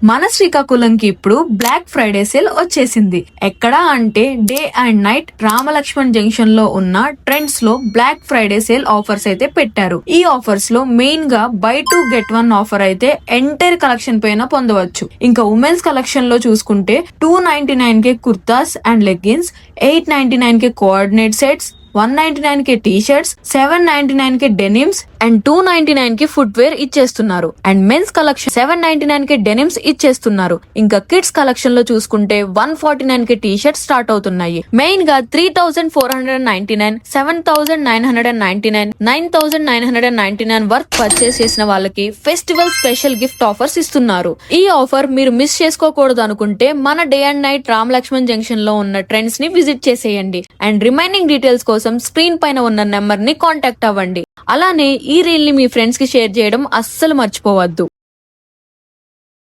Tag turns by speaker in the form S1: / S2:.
S1: మన శ్రీకాకుళంకి ఇప్పుడు black Friday sale వచ్చేసింది. ఎక్కడ అంటే day and night Ramalakshman junction లో ఉన్న ట్రెండ్స్ లో బ్లాక్ ఫ్రైడే సేల్ ఆఫర్స్ అయితే పెట్టారు. ఈ ఆఫర్స్ లో మెయిన్ గా బై 2 get 1 ఆఫర్ అయితే ఎంటైర్ కలెక్షన్ పైన పొందవచ్చు. ఇంకా ఉమెన్స్ కలెక్షన్ లో చూసుకుంటే 299 కే కుర్తాస్ అండ్ లెగ్గిన్స్, 899 కే కోఆర్డినేట్ సెట్స్, 199 కే టీ షర్ట్స్, 799 కే డెనిమ్స్ అండ్ 299 కి ఫుట్ వేర్ ఇచ్చేస్తున్నారు. అండ్ మెన్స్ కలెక్షన్ 799 కే డెనిమ్స్ ఇచ్చేస్తున్నారు. ఇంకా కిడ్స్ కలెక్షన్ లో చూసుకుంటే 149 కే టీ షర్ట్స్ స్టార్ట్ అవుతున్నాయి. మెయిన్ గా 3499, 7999, 9999 వర్క్ పర్చేస్ చేసిన వాళ్ళకి ఫెస్టివల్ స్పెషల్ గిఫ్ట్ ఆఫర్స్ ఇస్తున్నారు. ఈ ఆఫర్ మీరు మిస్ చేసుకోకూడదు అనుకుంటే మన day and night Ramalakshman junction లో ఉన్న ట్రెండ్స్ ని విజిట్ చేసేయండి. అండ్ రిమైనింగ్ డీటెయిల్స్ కోసం స్క్రీన్ పైన ఉన్న నెంబర్ ని కాంటాక్ట్ అవ్వండి. అలానే ఈ రీల్ ని మీ ఫ్రెండ్స్ కి షేర్ చేయడం అస్సలు మర్చిపోవద్దు.